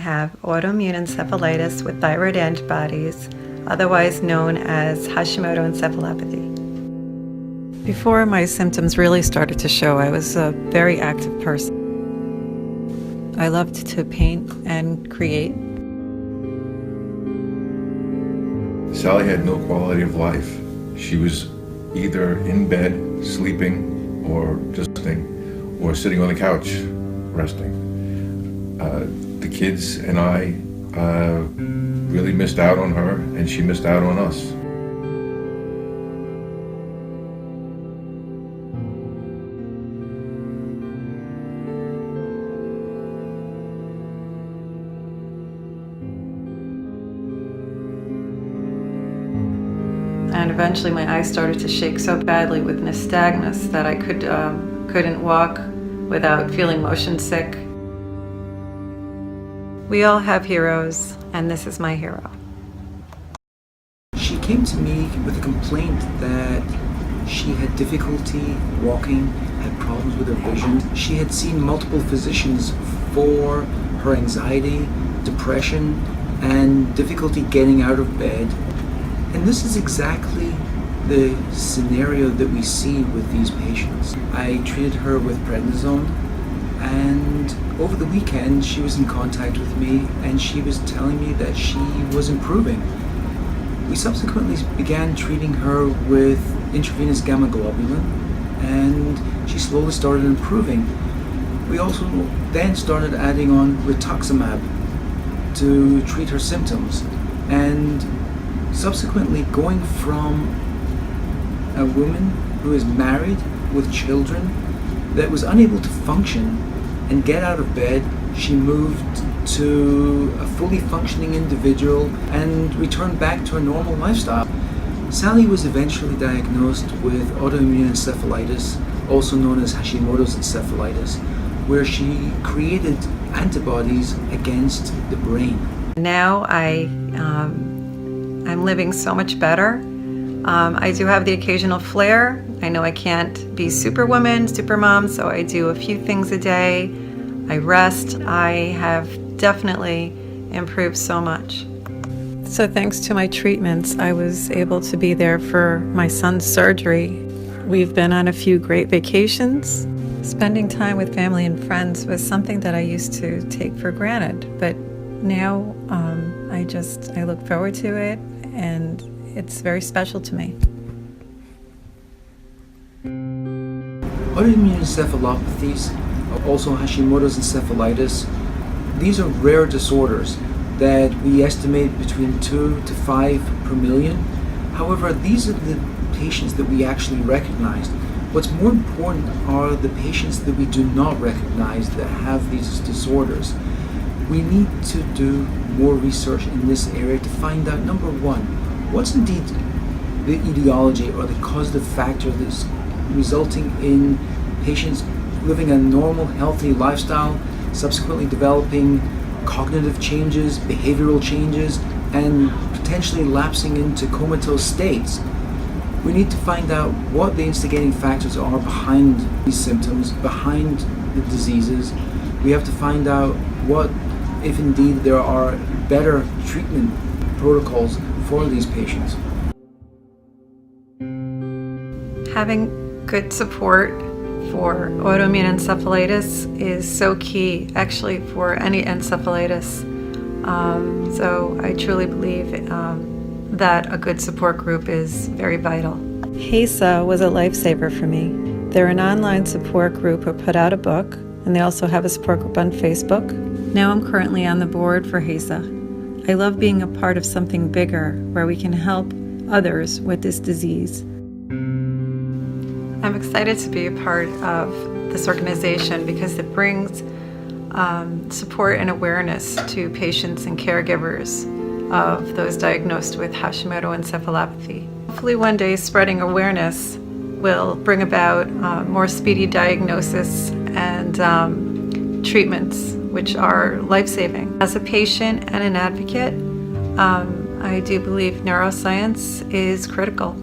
have autoimmune encephalitis with thyroid antibodies, otherwise known as Hashimoto encephalopathy. Before my symptoms really started to show, I was a very active person. I loved to paint and create. Sally had no quality of life. She was either in bed, sleeping, or just resting, or sitting on the couch, resting. The kids and I really missed out on her, and she missed out on us. And eventually my eyes started to shake so badly with nystagmus that I couldn't walk without feeling motion sick. We all have heroes, and this is my hero. She came to me with a complaint that she had difficulty walking, had problems with her vision. She had seen multiple physicians for her anxiety, depression, and difficulty getting out of bed. And this is exactly the scenario that we see with these patients. I treated her with prednisone, and over the weekend she was in contact with me and she was telling me that she was improving. We subsequently began treating her with intravenous gamma globulin, and she slowly started improving. We also then started adding on rituximab to treat her symptoms, and subsequently going from a woman who is married with children that was unable to function and get out of bed, she moved to a fully functioning individual and returned back to a normal lifestyle. Sally was eventually diagnosed with autoimmune encephalitis, also known as Hashimoto's encephalitis, where she created antibodies against the brain. Now I'm living so much better. I do have the occasional flare. I know I can't be superwoman, supermom, so I do a few things a day. I rest. I have definitely improved so much. So thanks to my treatments, I was able to be there for my son's surgery. We've been on a few great vacations. Spending time with family and friends was something that I used to take for granted, but now I look forward to it, and it's very special to me. Autoimmune encephalopathies, also Hashimoto's encephalitis, these are rare disorders that we estimate between 2 to 5 per million. However, these are the patients that we actually recognize. What's more important are the patients that we do not recognize that have these disorders. We need to do more research in this area to find out, number one, what's indeed the etiology or the causative factor that's resulting in patients living a normal, healthy lifestyle, subsequently developing cognitive changes, behavioral changes, and potentially lapsing into comatose states. We need to find out what the instigating factors are behind these symptoms, behind the diseases. We have to find out what, if indeed there are better treatment protocols for these patients. Having good support for autoimmune encephalitis is so key, actually, for any encephalitis. So I truly believe that a good support group is very vital. HESA was a lifesaver for me. They're an online support group who put out a book, and they also have a support group on Facebook. Now I'm currently on the board for HESA. I love being a part of something bigger where we can help others with this disease. I'm excited to be a part of this organization because it brings support and awareness to patients and caregivers of those diagnosed with Hashimoto encephalopathy. Hopefully one day spreading awareness will bring about more speedy diagnosis and treatments which are life-saving. As a patient and an advocate, I do believe neuroscience is critical.